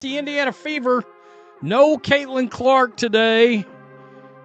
The Indiana Fever, no Caitlin Clark today.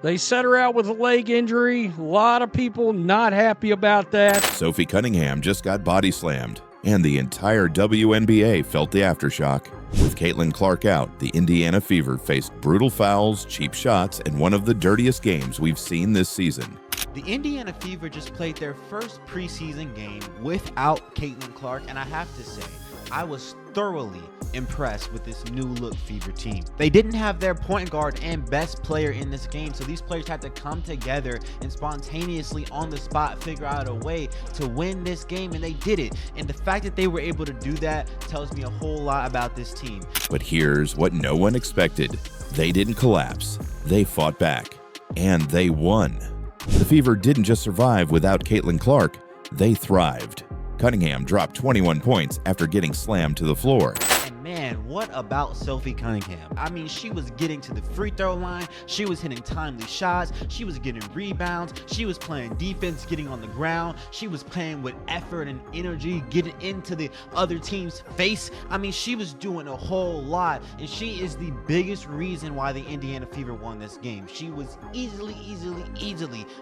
They set her out with a leg injury. A lot of people not happy about that. Sophie Cunningham just got body slammed, and the entire WNBA felt the aftershock. With Caitlin Clark out, the Indiana Fever faced brutal fouls, cheap shots, and one of the dirtiest games we've seen this season. The Indiana Fever just played their first preseason game without Caitlin Clark, and I have to say, I was thoroughly impressed with this new look Fever team. They didn't have their point guard and best player in this game, so these players had to come together and spontaneously on the spot figure out a way to win this game, and they did it. And the fact that they were able to do that tells me a whole lot about this team. But here's what no one expected. They didn't collapse. They fought back, and they won. The Fever didn't just survive without Caitlin Clark, they thrived. Cunningham dropped 21 points after getting slammed to the floor. And man, what about Sophie Cunningham? I mean, she was getting to the free throw line, she was hitting timely shots, she was getting rebounds, she was playing defense, getting on the ground, she was playing with effort and energy, getting into the other team's face. I mean, she was doing a whole lot, and she is the biggest reason why the Indiana Fever won this game. She was easily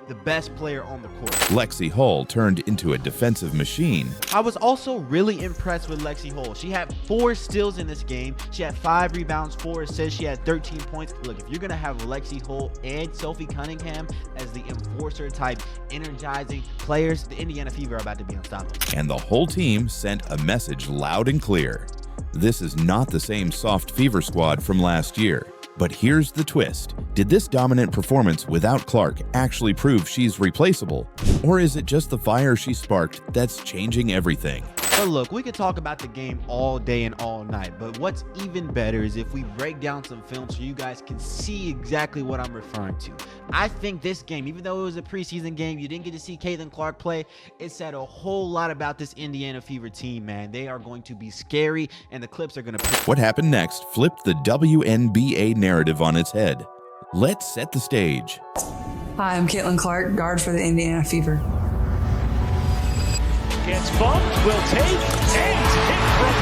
the best player on the court. Lexi Hull turned into a defensive machine. I was also really impressed with Lexi Hull. She had 4 steals in this game. She had 5 rebounds, 4 assists. She had 13 points. Look, if you're going to have Lexi Hull and Sophie Cunningham as the enforcer type energizing players, the Indiana Fever are about to be unstoppable. And the whole team sent a message loud and clear. This is not the same soft Fever squad from last year. But here's the twist. Did this dominant performance without Clark actually prove she's replaceable? Or is it just the fire she sparked that's changing everything? But look, we could talk about the game all day and all night, but what's even better is if we break down some film so you guys can see exactly what I'm referring to. I think this game, even though it was a preseason game, you didn't get to see Caitlin Clark play, it said a whole lot about this Indiana Fever team, man. They are going to be scary, and the clips are going to... What happened next flipped the WNBA narrative on its head. Let's set the stage. Hi, I'm Caitlin Clark, guard for the Indiana Fever. Gets bumped, will take, and hit from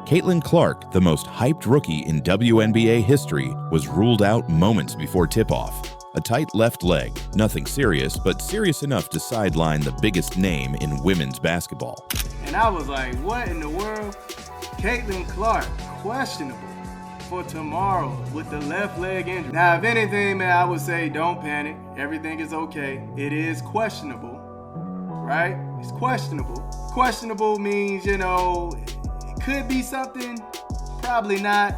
3. Caitlin Clark, the most hyped rookie in WNBA history, was ruled out moments before tip-off. A tight left leg, nothing serious, but serious enough to sideline the biggest name in women's basketball. And I was like, what in the world? Caitlin Clark, questionable for tomorrow with the left leg injury. Now, if anything, man, I would say don't panic. Everything is okay. It is questionable, right? It's questionable. Questionable means, you know, it could be something, probably not,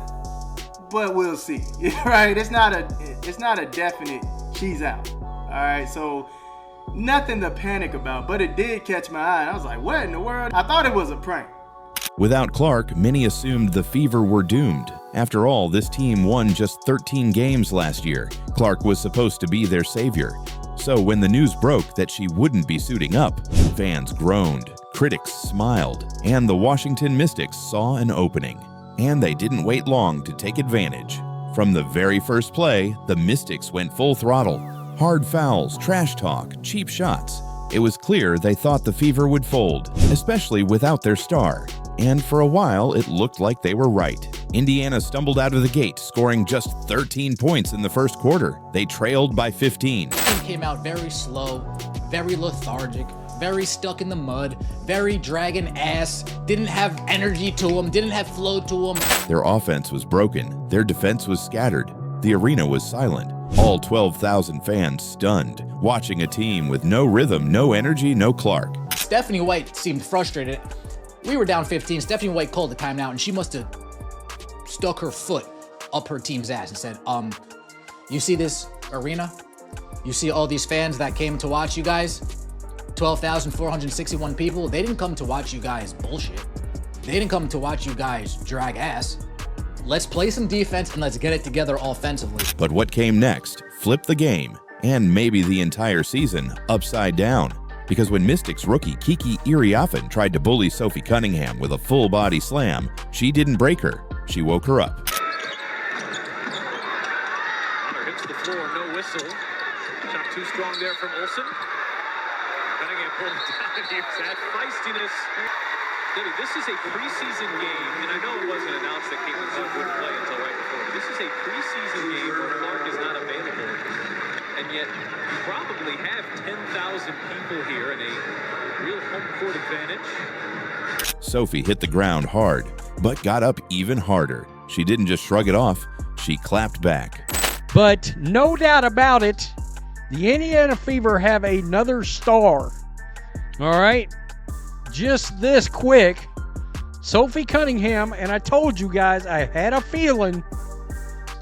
but we'll see, right? It's not a definite she's out, all right? So nothing to panic about, but it did catch my eye. I was like, what in the world? I thought it was a prank. Without Clark, many assumed the Fever were doomed. After all, this team won just 13 games last year. Clark was supposed to be their savior. So when the news broke that she wouldn't be suiting up, fans groaned, critics smiled, and the Washington Mystics saw an opening. And they didn't wait long to take advantage. From the very first play, the Mystics went full throttle. Hard fouls, trash talk, cheap shots. It was clear they thought the Fever would fold, especially without their star. And for a while, it looked like they were right. Indiana stumbled out of the gate, scoring just 13 points in the first quarter. They trailed by 15. The team came out very slow, very lethargic, very stuck in the mud, very dragging ass, didn't have energy to them, didn't have flow to them. Their offense was broken. Their defense was scattered. The arena was silent. All 12,000 fans stunned, watching a team with no rhythm, no energy, no Clark. Stephanie White seemed frustrated. We were down 15. Stephanie White called the timeout, and she must have stuck her foot up her team's ass and said, you see this arena? You see all these fans that came to watch you guys? 12,461 people. They didn't come to watch you guys bullshit. They didn't come to watch you guys drag ass. Let's play some defense and let's get it together offensively. But what came next flipped the game, and maybe the entire season, upside down. Because when Mystics rookie Kiki Iriafen tried to bully Sophie Cunningham with a full-body slam, she didn't break her. She woke her up. Hunter hits the floor, no whistle. Shot too strong there from Olsen. Cunningham pulled it down. Here's that feistiness. Debbie, this is a preseason game, and I know it wasn't announced that Caitlin Clark wouldn't play until right before. This is a preseason game where Clark is not available, and yet you probably have 10,000 people here and a real home court advantage. Sophie hit the ground hard, but got up even harder. She didn't just shrug it off, she clapped back. But no doubt about it, the Indiana Fever have another star. All right? Just this quick, Sophie Cunningham, and I told you guys I had a feeling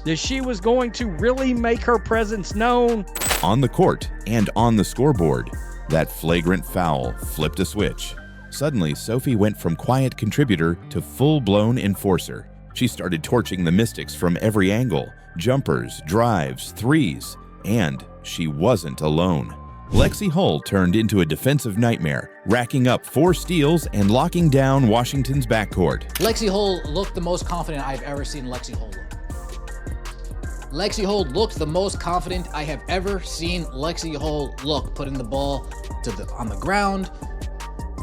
that she was going to really make her presence known. On the court and on the scoreboard, that flagrant foul flipped a switch. Suddenly, Sophie went from quiet contributor to full-blown enforcer. She started torching the Mystics from every angle, jumpers, drives, threes, and she wasn't alone. Lexi Hull turned into a defensive nightmare, racking up 4 steals and locking down Washington's backcourt. Lexi Hull looked the most confident I've ever seen Lexi Hull look. Lexi Hull looked the most confident I have ever seen Lexi Hull look, putting the ball on the ground,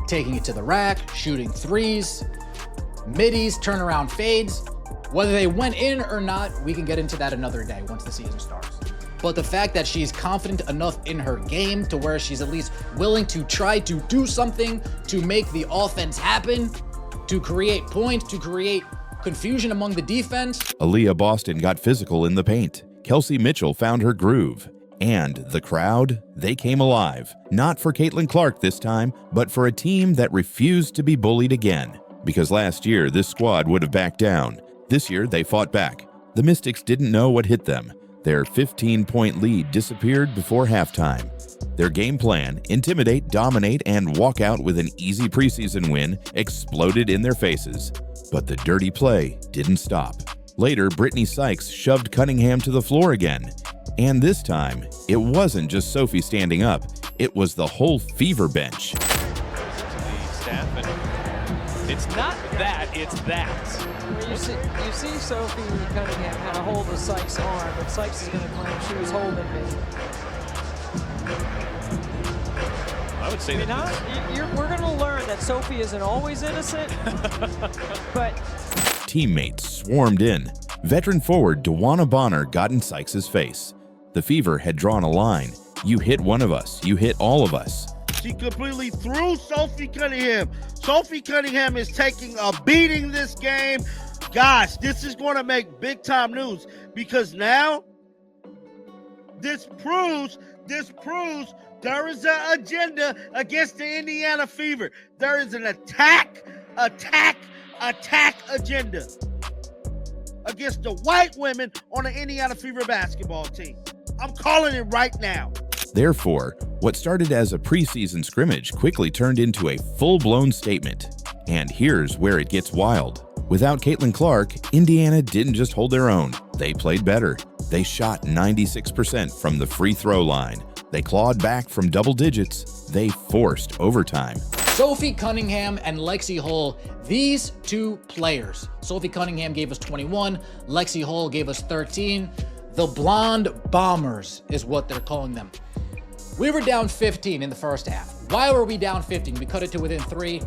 taking it to the rack, shooting threes, middies, turnaround fades. Whether they went in or not, we can get into that another day once the season starts. But the fact that she's confident enough in her game to where she's at least willing to try to do something to make the offense happen, to create points, to create confusion among the defense. Aaliyah Boston got physical in the paint. Kelsey Mitchell found her groove. And the crowd, they came alive. Not for Caitlin Clark this time, but for a team that refused to be bullied again. Because last year, this squad would have backed down. This year, they fought back. The Mystics didn't know what hit them. Their 15-point lead disappeared before halftime. Their game plan, intimidate, dominate, and walk out with an easy preseason win, exploded in their faces. But the dirty play didn't stop. Later, Brittany Sykes shoved Cunningham to the floor again. And this time, it wasn't just Sophie standing up, it was the whole Fever bench. It's not that, it's that. You see Sophie Cunningham kind of hold the Sykes' arm, but Sykes is going to claim she was holding me. I would say we're going to learn that Sophie isn't always innocent, but... Teammates swarmed in. Veteran forward DeWanna Bonner got in Sykes' face. The Fever had drawn a line. You hit one of us, you hit all of us. She completely threw Sophie Cunningham. Sophie Cunningham is taking a beating this game. Gosh, this is going to make big time news because now this proves there is an agenda against the Indiana Fever. There is an attack agenda against the white women on the Indiana Fever basketball team. I'm calling it right now. Therefore, what started as a preseason scrimmage quickly turned into a full-blown statement. And here's where it gets wild. Without Caitlin Clark, Indiana didn't just hold their own. They played better. They shot 96% from the free throw line. They clawed back from double digits. They forced overtime. Sophie Cunningham and Lexi Hull, these two players. Sophie Cunningham gave us 21, Lexi Hull gave us 13. The Blonde Bombers is what they're calling them. We were down 15 in the first half. Why were we down 15? We cut it to within 3.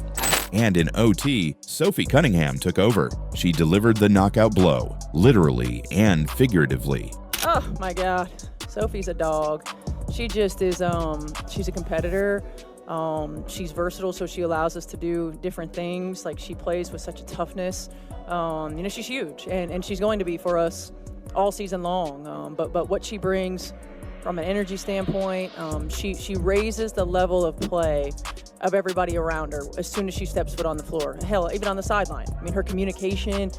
And in OT, Sophie Cunningham took over. She delivered the knockout blow, literally and figuratively. Oh my God, Sophie's a dog. She just is, she's a competitor. She's versatile, so she allows us to do different things. Like, she plays with such a toughness. She's huge, and she's going to be for us all season long. But what she brings from an energy standpoint, she raises the level of play of everybody around her as soon as she steps foot on the floor. Hell, even on the sideline. I mean, her communication,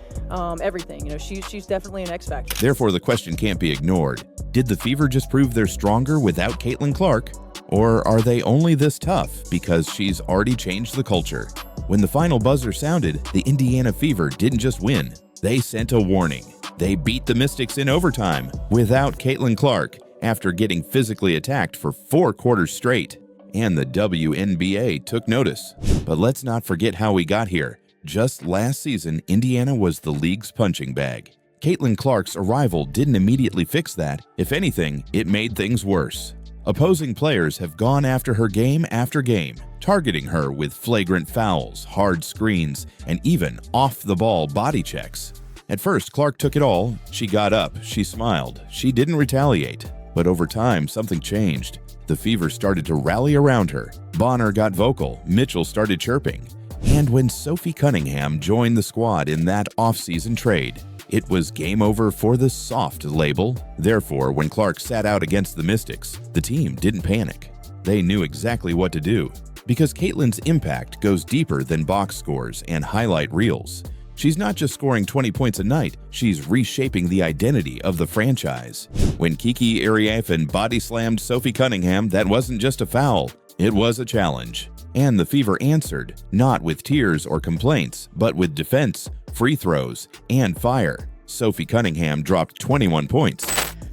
everything. She's definitely an X factor. Therefore, the question can't be ignored. Did the Fever just prove they're stronger without Caitlin Clark? Or are they only this tough because she's already changed the culture? When the final buzzer sounded, the Indiana Fever didn't just win. They sent a warning. They beat the Mystics in overtime without Caitlin Clark after getting physically attacked for 4 quarters straight. And the WNBA took notice. But let's not forget how we got here. Just last season, Indiana was the league's punching bag. Caitlin Clark's arrival didn't immediately fix that. If anything, it made things worse. Opposing players have gone after her game after game, targeting her with flagrant fouls, hard screens, and even off-the-ball body checks. At first, Clark took it all. She got up, she smiled, she didn't retaliate. But over time, something changed. The Fever started to rally around her. Bonner got vocal, Mitchell started chirping. And when Sophie Cunningham joined the squad in that off-season trade, it was game over for the soft label. Therefore, when Clark sat out against the Mystics, the team didn't panic. They knew exactly what to do, because Caitlyn's impact goes deeper than box scores and highlight reels. She's not just scoring 20 points a night, she's reshaping the identity of the franchise. When Kiki Ariafen body slammed Sophie Cunningham, that wasn't just a foul, it was a challenge. And the Fever answered, not with tears or complaints, but with defense, free throws, and fire. Sophie Cunningham dropped 21 points.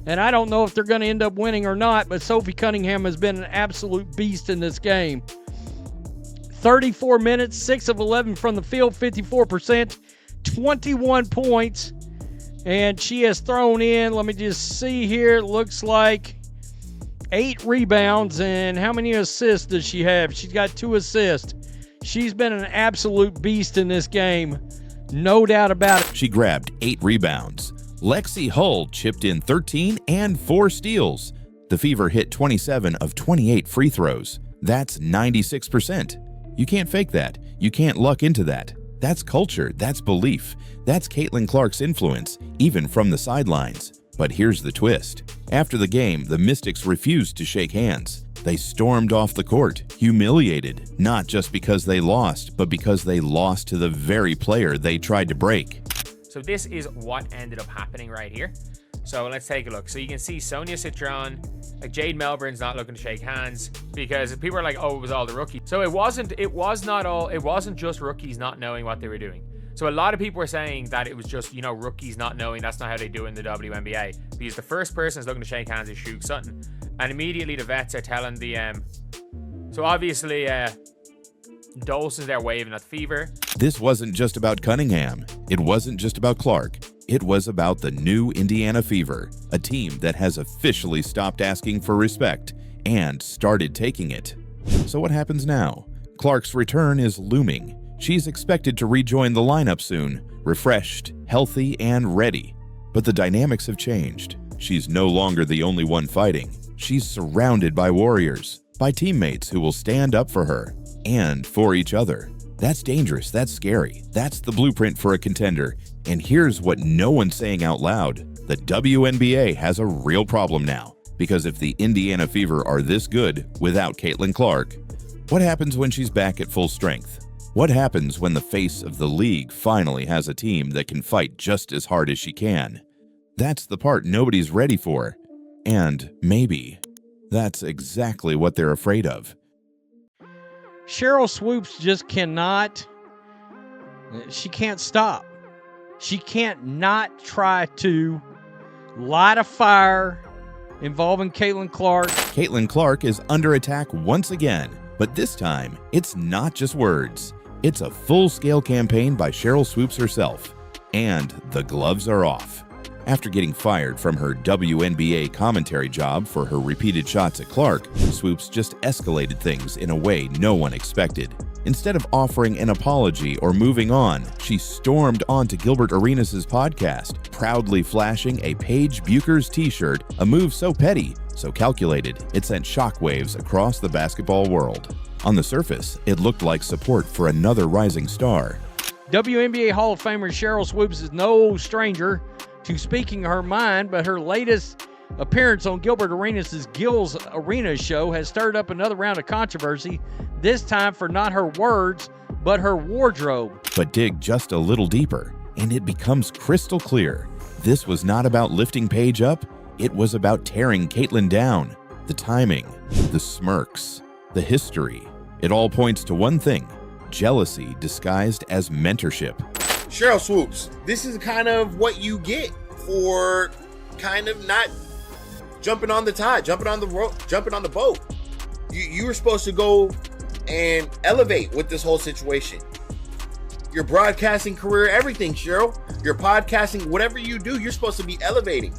And I don't know if they're going to end up winning or not, but Sophie Cunningham has been an absolute beast in this game. 34 minutes, 6 of 11 from the field, 54%, 21 points. And she has thrown in, let me just see here, it looks like 8 rebounds. And how many assists does she have? She's got 2 assists. She's been an absolute beast in this game. No doubt about it. She grabbed 8 rebounds. Lexi Hull chipped in 13 and 4 steals. The Fever hit 27 of 28 free throws. That's 96%. You can't fake that. You can't luck into that. That's culture. That's belief. That's Caitlin Clark's influence, even from the sidelines. But here's the twist. After the game, the Mystics refused to shake hands. They stormed off the court, humiliated, not just because they lost, but because they lost to the very player they tried to break. So this is what ended up happening right here. So let's take a look. So you can see Sonia Citron, like Jade Melbourne's not looking to shake hands because people are like, oh, it was all the rookies. So it wasn't just rookies not knowing what they were doing. So a lot of people were saying that it was just, you know, rookies not knowing. That's not how they do it in the WNBA. Because the first person is looking to shake hands is Shook Sutton. And immediately the vets are telling the, so obviously Dolson's there waving at the Fever. This wasn't just about Cunningham. It wasn't just about Clark. It was about the new Indiana Fever, a team that has officially stopped asking for respect and started taking it. So what happens now? Clark's return is looming. She's expected to rejoin the lineup soon, refreshed, healthy, and ready. But the dynamics have changed. She's no longer the only one fighting. She's surrounded by warriors, by teammates who will stand up for her and for each other. That's dangerous, that's scary, that's the blueprint for a contender. And here's what no one's saying out loud. The WNBA has a real problem now. Because if the Indiana Fever are this good without Caitlin Clark, what happens when she's back at full strength? What happens when the face of the league finally has a team that can fight just as hard as she can? That's the part nobody's ready for. And maybe that's exactly what they're afraid of. Cheryl Swoops just cannot, she can't stop. She can't not try to light a fire involving Caitlin Clark. Caitlin Clark is under attack once again, but this time it's not just words. It's a full-scale campaign by Cheryl Swoops herself. And the gloves are off. After getting fired from her WNBA commentary job for her repeated shots at Clark, Swoops just escalated things in a way no one expected. Instead of offering an apology or moving on, she stormed onto Gilbert Arenas' podcast, proudly flashing a Paige Buchers t-shirt, a move so petty, so calculated, it sent shockwaves across the basketball world. On the surface, it looked like support for another rising star. WNBA Hall of Famer Cheryl Swoops is no stranger to speaking her mind, but her latest appearance on Gilbert Arenas' Gil's Arena show has stirred up another round of controversy, this time for not her words, but her wardrobe. But dig just a little deeper, and it becomes crystal clear. This was not about lifting Paige up, it was about tearing Caitlin down. The timing, the smirks, the history, it all points to one thing: jealousy disguised as mentorship. Cheryl Swoops, this is kind of what you get for kind of not jumping on the tide, jumping on the rope, jumping on the boat. You were supposed to go and elevate with this whole situation. Your broadcasting career, everything, Cheryl. Your podcasting, whatever you do, you're supposed to be elevating.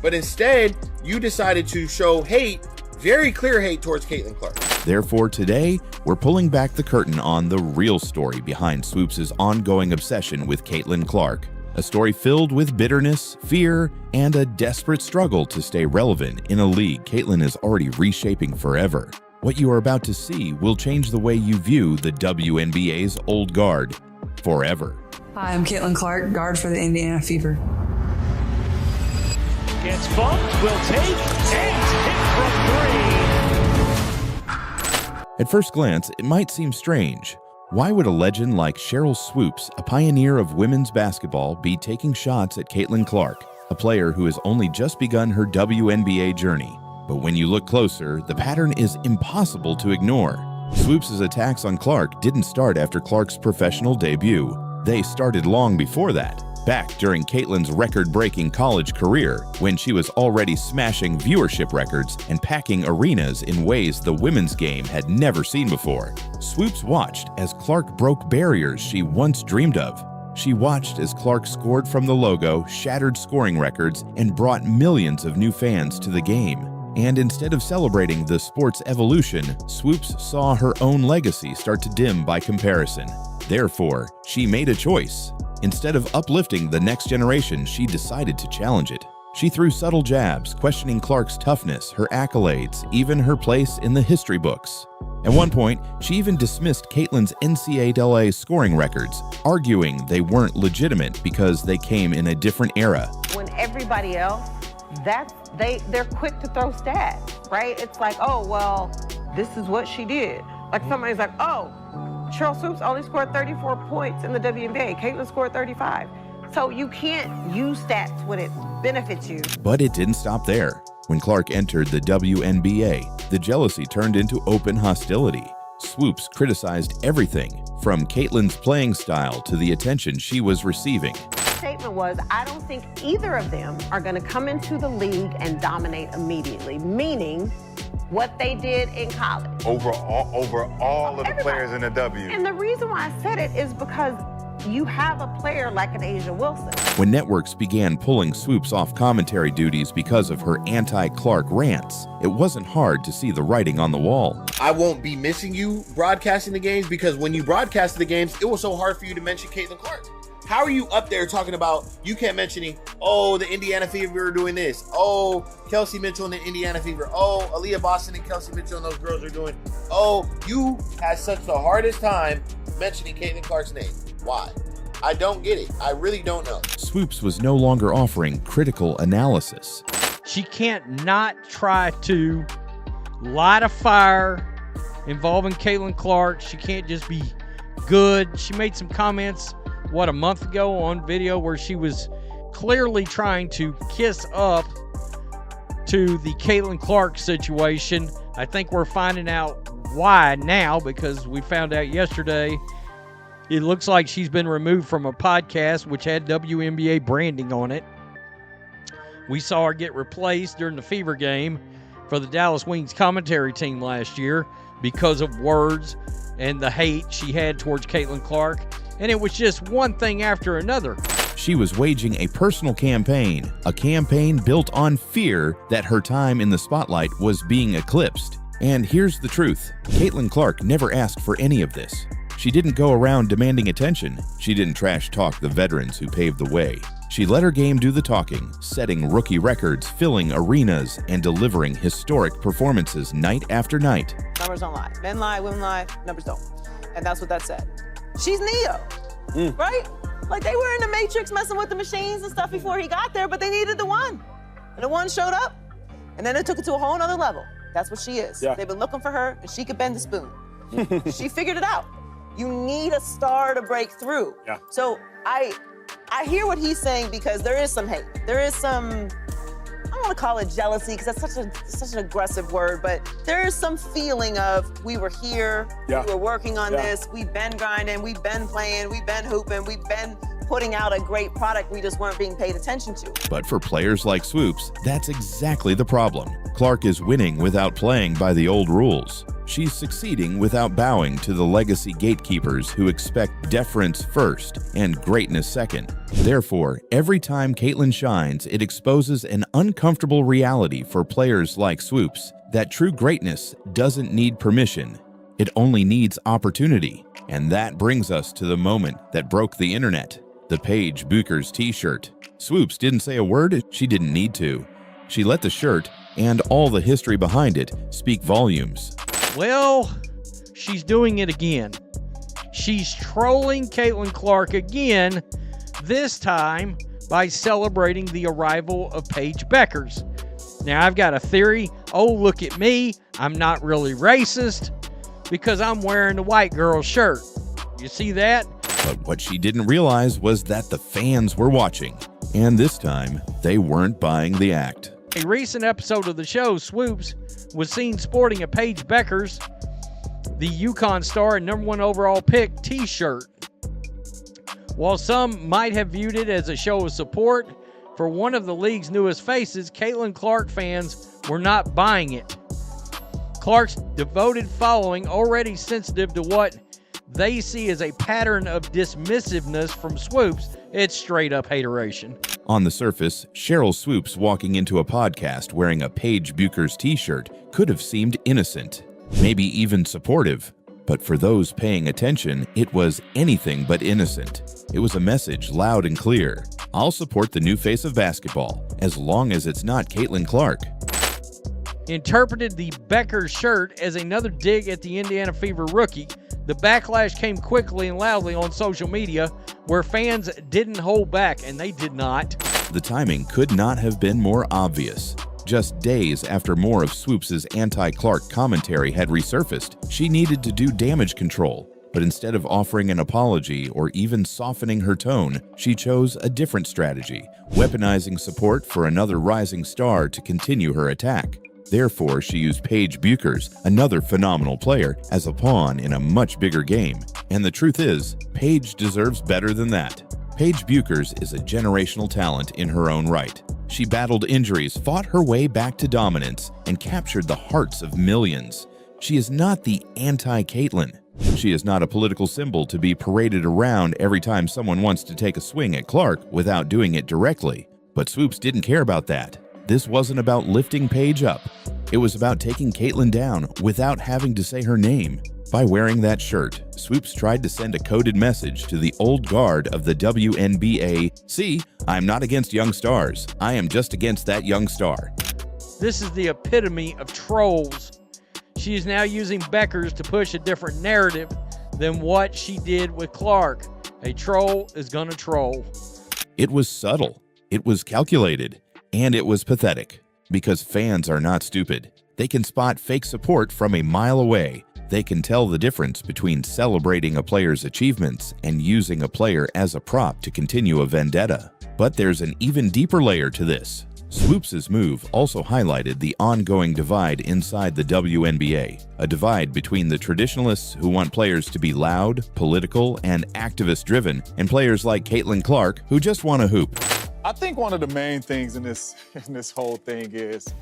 But instead, you decided to show hate Very clear hate towards Caitlin Clark. Therefore, today, we're pulling back the curtain on the real story behind Swoops' ongoing obsession with Caitlin Clark. A story filled with bitterness, fear, and a desperate struggle to stay relevant in a league Caitlin is already reshaping forever. What you are about to see will change the way you view the WNBA's old guard forever. Hi, I'm Caitlin Clark, guard for the Indiana Fever. Gets bumped, will take, and hit from 3. At first glance, it might seem strange. Why would a legend like Cheryl Swoops, a pioneer of women's basketball, be taking shots at Caitlin Clark, a player who has only just begun her WNBA journey? But when you look closer, the pattern is impossible to ignore. Swoops' attacks on Clark didn't start after Clark's professional debut. They started long before that, back during Caitlin's record-breaking college career, when she was already smashing viewership records and packing arenas in ways the women's game had never seen before. Swoops watched as Clark broke barriers she once dreamed of. She watched as Clark scored from the logo, shattered scoring records, and brought millions of new fans to the game. And instead of celebrating the sport's evolution, Swoops saw her own legacy start to dim by comparison. Therefore, she made a choice. Instead of uplifting the next generation, she decided to challenge it. She threw subtle jabs, questioning Clark's toughness, her accolades, even her place in the history books. At one point, she even dismissed Caitlin's NCAA scoring records, arguing they weren't legitimate because they came in a different era. When everybody else, they're quick to throw stats, right? It's like, oh, well, this is what she did. Like somebody's like, oh, Cheryl Swoops only scored 34 points in the WNBA. Caitlin scored 35. So you can't use stats when it benefits you. But it didn't stop there. When Clark entered the WNBA, the jealousy turned into open hostility. Swoops criticized everything, from Caitlin's playing style to the attention she was receiving. Statement was, I don't think either of them are going to come into the league and dominate immediately, meaning what they did in college. Over all of the players in the W. And the reason why I said it is because you have a player like an Asia Wilson. When networks began pulling Swoops off commentary duties because of her anti-Clark rants, it wasn't hard to see the writing on the wall. I won't be missing you broadcasting the games because when you broadcasted the games, it was so hard for you to mention Caitlin Clark. How are you up there talking about, you kept mentioning, oh, the Indiana Fever are doing this. Oh, Kelsey Mitchell and the Indiana Fever. Oh, Aaliyah Boston and Kelsey Mitchell and those girls are doing. Oh, you had such the hardest time mentioning Caitlin Clark's name. Why? I don't get it. I really don't know. Swoops was no longer offering critical analysis. She can't not try to light a fire involving Caitlin Clark. She can't just be good. She made some comments, a month ago on video where she was clearly trying to kiss up to the Caitlin Clark situation. I think we're finding out why now, because we found out yesterday it looks like she's been removed from a podcast which had WNBA branding on it. We saw her get replaced during the Fever game for the Dallas Wings commentary team last year because of words and the hate she had towards Caitlin Clark. And it was just one thing after another. She was waging a personal campaign, a campaign built on fear that her time in the spotlight was being eclipsed. And here's the truth. Caitlin Clark never asked for any of this. She didn't go around demanding attention. She didn't trash talk the veterans who paved the way. She let her game do the talking, setting rookie records, filling arenas, and delivering historic performances night after night. Numbers don't lie. Men lie, women lie, numbers don't. And that's what that said. She's Neo, right? Like they were in the Matrix messing with the machines and stuff before he got there, but they needed the one. And the one showed up, and then it took it to a whole nother level. That's what she is. Yeah. They've been looking for her, and she could bend the spoon. She figured it out. You need a star to break through. Yeah. So I hear what he's saying because there is some hate. There is some, I don't want to call it jealousy because that's such an aggressive word, but there is some feeling of we were here, we were working on this, we've been grinding, we've been playing, we've been hooping, we've been putting out a great product we just weren't being paid attention to. But for players like Swoops, that's exactly the problem. Clark is winning without playing by the old rules. She's succeeding without bowing to the legacy gatekeepers who expect deference first and greatness second. Therefore, every time Caitlin shines, it exposes an uncomfortable reality for players like Swoops. that true greatness doesn't need permission. It only needs opportunity. And that brings us to the moment that broke the internet, the Paige Bueckers t-shirt. Swoops didn't say a word. She didn't need to. She let the shirt and all the history behind it speak volumes. Well, she's doing it again. She's trolling Caitlin Clark again, this time by celebrating the arrival of Paige Bueckers. Now, I've got a theory. Oh, look at me. I'm not really racist because I'm wearing the white girl shirt. You see that? But what she didn't realize was that the fans were watching. And this time, they weren't buying the act. A recent episode of the show, Swoops, was seen sporting a Paige Bueckers, the UConn star and #1 overall pick, t-shirt. While some might have viewed it as a show of support for one of the league's newest faces, Caitlin Clark fans were not buying it. Clark's devoted following, already sensitive to what they see as a pattern of dismissiveness from Swoops, it's straight up hateration. On the surface, Cheryl Swoops walking into a podcast wearing a Paige Bueckers t-shirt could have seemed innocent, maybe even supportive. But for those paying attention, it was anything but innocent. It was a message loud and clear. I'll support the new face of basketball, as long as it's not Caitlin Clark. Interpreted the Bueckers shirt as another dig at the Indiana Fever rookie. The backlash came quickly and loudly on social media, where fans didn't hold back, and they did not. The timing could not have been more obvious. Just days after more of Swoops' anti-Clark commentary had resurfaced, she needed to do damage control. But instead of offering an apology or even softening her tone, she chose a different strategy, weaponizing support for another rising star to continue her attack. Therefore, she used Paige Bueckers, another phenomenal player, as a pawn in a much bigger game. And the truth is, Paige deserves better than that. Paige Bueckers is a generational talent in her own right. She battled injuries, fought her way back to dominance, and captured the hearts of millions. She is not the anti-Caitlin. She is not a political symbol to be paraded around every time someone wants to take a swing at Clark without doing it directly. But Swoops didn't care about that. This wasn't about lifting Paige up. It was about taking Caitlin down without having to say her name. By wearing that shirt, Swoops tried to send a coded message to the old guard of the WNBA. See, I'm not against young stars. I am just against that young star. This is the epitome of trolls. She is now using Bueckers to push a different narrative than what she did with Clark. A troll is gonna troll. It was subtle. It was calculated. And it was pathetic, because fans are not stupid. They can spot fake support from a mile away. They can tell the difference between celebrating a player's achievements and using a player as a prop to continue a vendetta. But there's an even deeper layer to this. Swoops' move also highlighted the ongoing divide inside the WNBA, a divide between the traditionalists who want players to be loud, political, and activist-driven, and players like Caitlin Clark who just want to hoop. I think one of the main things in this whole thing is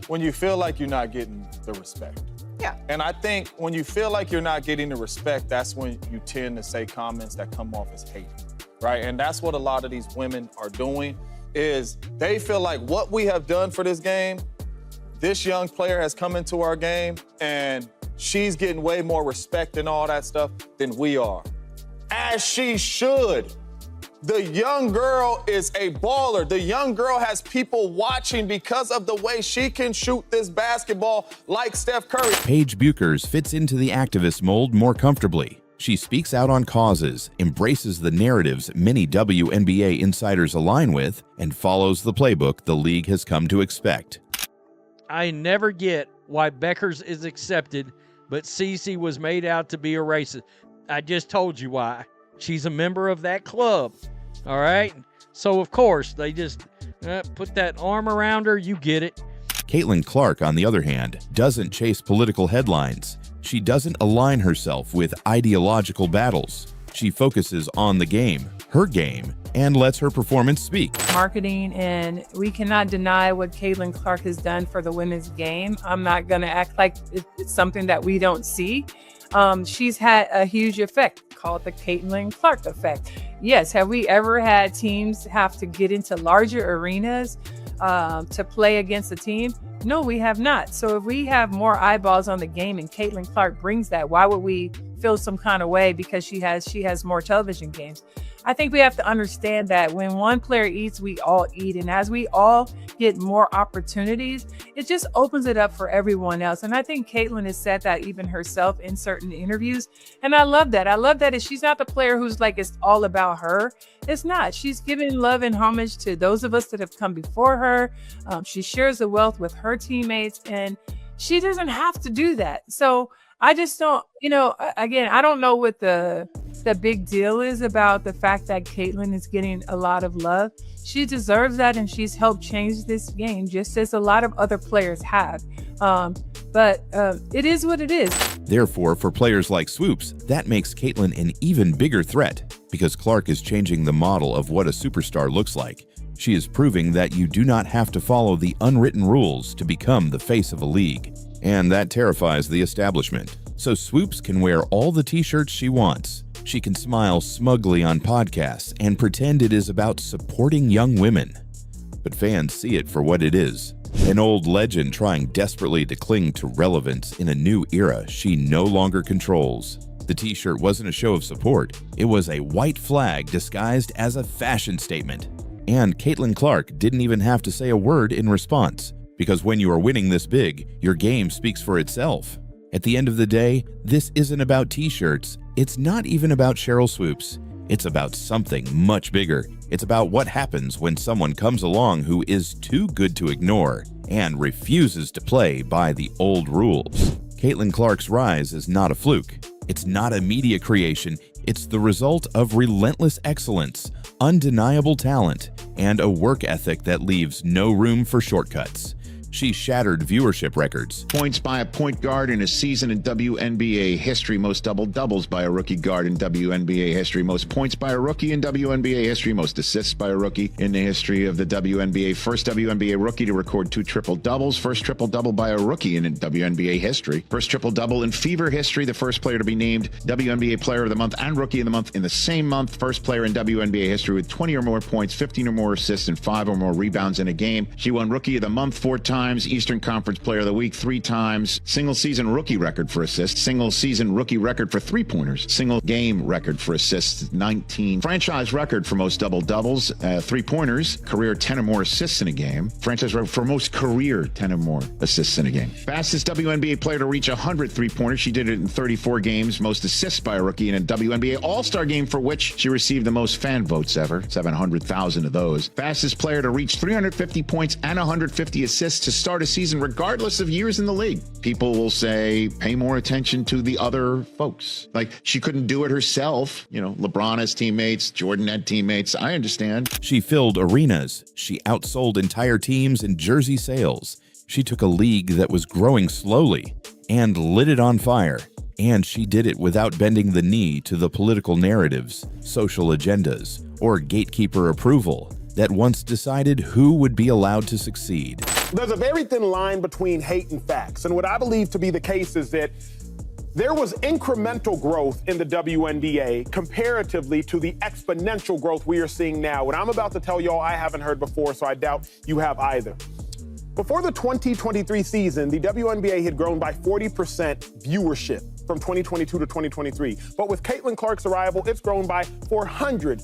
when you feel like you're not getting the respect. Yeah. And I think when you feel like you're not getting the respect, that's when you tend to say comments that come off as hate, right? And that's what a lot of these women are doing, is they feel like what we have done for this game, this young player has come into our game and she's getting way more respect and all that stuff than we are. As she should. The young girl is a baller. The young girl has people watching because of the way she can shoot this basketball like Steph Curry. Paige Bueckers fits into the activist mold more comfortably. She speaks out on causes, embraces the narratives many WNBA insiders align with, and follows the playbook the league has come to expect. I never get why Bueckers is accepted, but Cece was made out to be a racist. I just told you why. She's a member of that club. All right? So, of course, they just put that arm around her. You get it. Caitlin Clark, on the other hand, doesn't chase political headlines. She doesn't align herself with ideological battles. She focuses on the game, her game, and lets her performance speak. Marketing, and we cannot deny what Caitlin Clark has done for the women's game. I'm not going to act like it's something that we don't see. She's had a huge effect, called the Caitlin Clark effect. Yes, have we ever had teams have to get into larger arenas to play against the team? No, we have not. So if we have more eyeballs on the game and Caitlin Clark brings that, why would we feel some kind of way because she has more television games? I think we have to understand that when one player eats, we all eat. And as we all get more opportunities, it just opens it up for everyone else. And I think Caitlin has said that even herself in certain interviews. And I love that. I love that she's not the player who's like, it's all about her. It's not. She's giving love and homage to those of us that have come before her. She shares the wealth with her teammates, and she doesn't have to do that. So I just don't, again, I don't know what the big deal is about the fact that Caitlin is getting a lot of love. She deserves that, and she's helped change this game just as a lot of other players have. But it is what it is. Therefore, for players like Swoops, that makes Caitlin an even bigger threat because Clark is changing the model of what a superstar looks like. She is proving that you do not have to follow the unwritten rules to become the face of a league. And that terrifies the establishment. So Swoops can wear all the t-shirts she wants. She can smile smugly on podcasts and pretend it is about supporting young women. But fans see it for what it is. An old legend trying desperately to cling to relevance in a new era she no longer controls. The t-shirt wasn't a show of support. It was a white flag disguised as a fashion statement. And Caitlin Clark didn't even have to say a word in response. Because when you are winning this big, your game speaks for itself. At the end of the day, this isn't about t-shirts. It's not even about Sheryl Swoops. It's about something much bigger. It's about what happens when someone comes along who is too good to ignore and refuses to play by the old rules. Caitlin Clark's rise is not a fluke. It's not a media creation. It's the result of relentless excellence, undeniable talent, and a work ethic that leaves no room for shortcuts. She shattered viewership records. Points by a point guard in a season in WNBA history. Most double-doubles by a rookie guard in WNBA history. Most points by a rookie in WNBA history. Most assists by a rookie in the history of the WNBA. First WNBA rookie to record 2 triple-doubles. First triple-double by a rookie in WNBA history. First triple-double in Fever history. The first player to be named WNBA Player of the Month and Rookie of the Month in the same month. First player in WNBA history with 20 or more points, 15 or more assists, and 5 or more rebounds in a game. She won Rookie of the Month 4 times. Eastern Conference Player of the Week 3 times, single season rookie record for assists, single season rookie record for 3-pointers, single game record for assists 19, franchise record for most double-doubles, 3-pointers, career 10 or more assists in a game, franchise record for most career 10 or more assists in a game. Fastest WNBA player to reach 100 3-pointers. She did it in 34 games, most assists by a rookie in a WNBA All-Star game for which she received the most fan votes ever, 700,000 of those. Fastest player to reach 350 points and 150 assists to start a season regardless of years in the league. People will say, pay more attention to the other folks. Like, she couldn't do it herself. LeBron has teammates, Jordan had teammates. I understand. She filled arenas. She outsold entire teams in jersey sales. She took a league that was growing slowly and lit it on fire. And she did it without bending the knee to the political narratives, social agendas, or gatekeeper approval that once decided who would be allowed to succeed. There's a very thin line between hate and facts. And what I believe to be the case is that there was incremental growth in the WNBA comparatively to the exponential growth we are seeing now. What I'm about to tell y'all I haven't heard before, so I doubt you have either. Before the 2023 season, the WNBA had grown by 40% viewership from 2022 to 2023. But with Caitlin Clark's arrival, it's grown by 400%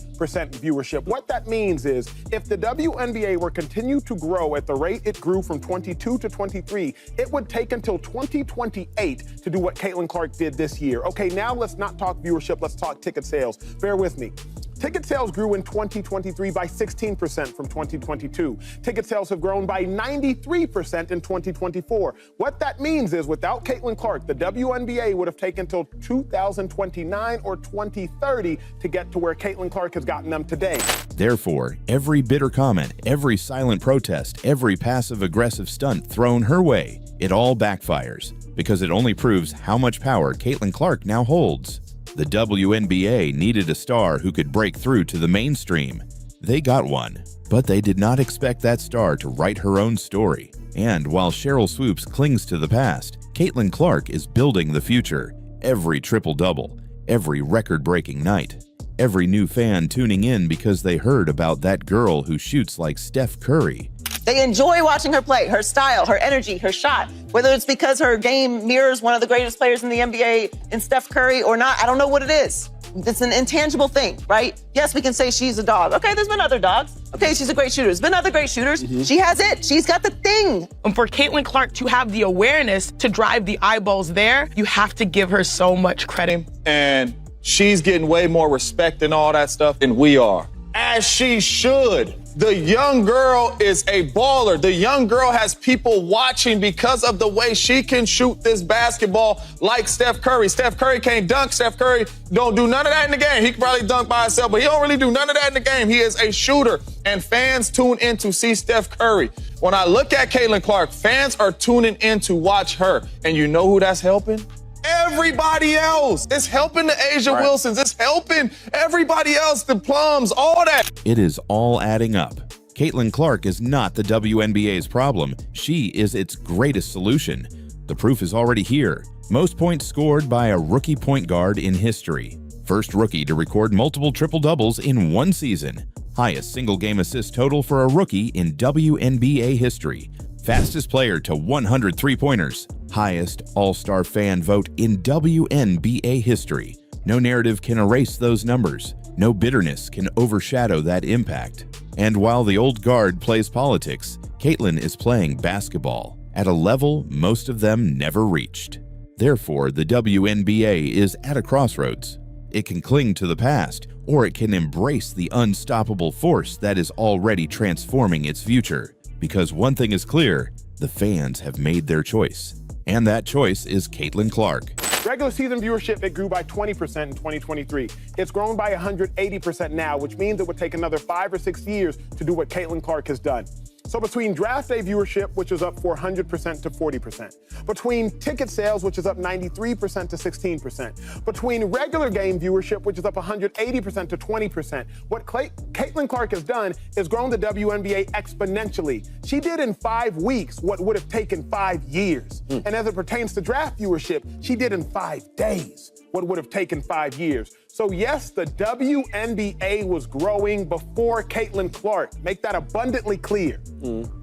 viewership. What that means is if the WNBA were continue to grow at the rate it grew from 22 to 23, it would take until 2028 to do what Caitlin Clark did this year. Okay, now let's not talk viewership, let's talk ticket sales. Bear with me. Ticket sales grew in 2023 by 16% from 2022. Ticket sales have grown by 93% in 2024. What that means is without Caitlin Clark, the WNBA would have taken till 2029 or 2030 to get to where Caitlin Clark has gotten them today. Therefore, every bitter comment, every silent protest, every passive-aggressive stunt thrown her way, it all backfires because it only proves how much power Caitlin Clark now holds. The WNBA needed a star who could break through to the mainstream. They got one, but they did not expect that star to write her own story. And while Sheryl Swoops clings to the past, Caitlin Clark is building the future. Every triple-double, every record-breaking night, every new fan tuning in because they heard about that girl who shoots like Steph Curry. They enjoy watching her play, her style, her energy, her shot. Whether it's because her game mirrors one of the greatest players in the NBA in Steph Curry or not, I don't know what it is. It's an intangible thing, right? Yes, we can say she's a dog. Okay, there's been other dogs. Okay, she's a great shooter. There's been other great shooters. She has it. She's got the thing. And for Caitlin Clark to have the awareness to drive the eyeballs there, you have to give her so much credit. And she's getting way more respect and all that stuff than we are. As she should. The young girl is a baller. The young girl has people watching because of the way she can shoot this basketball like Steph Curry. Steph Curry can't dunk. Steph Curry don't do none of that in the game. He can probably dunk by himself, but he don't really do none of that in the game. He is a shooter, and fans tune in to see Steph Curry. When I look at Caitlin Clark, fans are tuning in to watch her. And you know who that's helping? Everybody else. It's helping the Asia Wilsons. It's helping everybody else, the Plums, all that. It is all adding up. Caitlin Clark is not the WNBA's problem. She is its greatest solution. The proof is already here. Most points scored by a rookie point guard in history. First rookie to record multiple triple-doubles in one season. Highest single-game assist total for a rookie in WNBA history. Fastest player to 100 three-pointers. Highest all-star fan vote in WNBA history. No narrative can erase those numbers. No bitterness can overshadow that impact. And while the old guard plays politics, Caitlin is playing basketball at a level most of them never reached. Therefore, the WNBA is at a crossroads. It can cling to the past, or it can embrace the unstoppable force that is already transforming its future. Because one thing is clear, the fans have made their choice. And that choice is Caitlin Clark. Regular season viewership, it grew by 20% in 2023. It's grown by 180% now, which means it would take another 5 or 6 years to do what Caitlin Clark has done. So between draft day viewership, which is up 400% to 40%, between ticket sales, which is up 93% to 16%, between regular game viewership, which is up 180% to 20%, what Caitlin Clark has done is grown the WNBA exponentially. She did in 5 weeks what would have taken 5 years. And as it pertains to draft viewership, she did in 5 days what would have taken 5 years. So yes, the WNBA was growing before Caitlin Clark. Make that abundantly clear.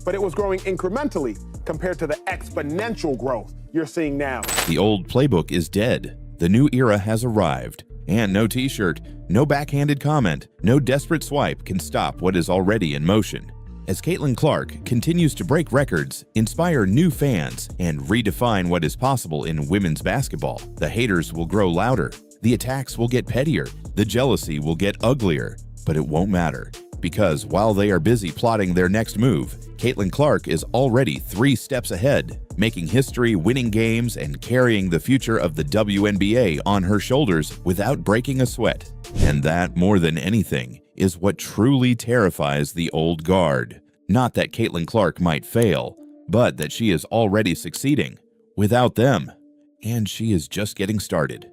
But it was growing incrementally compared to the exponential growth you're seeing now. The old playbook is dead. The new era has arrived. And no t-shirt, no backhanded comment, no desperate swipe can stop what is already in motion. As Caitlin Clark continues to break records, inspire new fans, and redefine what is possible in women's basketball, the haters will grow louder. The attacks will get pettier, the jealousy will get uglier, but it won't matter. Because while they are busy plotting their next move, Caitlin Clark is already 3 steps ahead, making history, winning games, and carrying the future of the WNBA on her shoulders without breaking a sweat. And that, more than anything, is what truly terrifies the old guard. Not that Caitlin Clark might fail, but that she is already succeeding. Without them. And she is just getting started.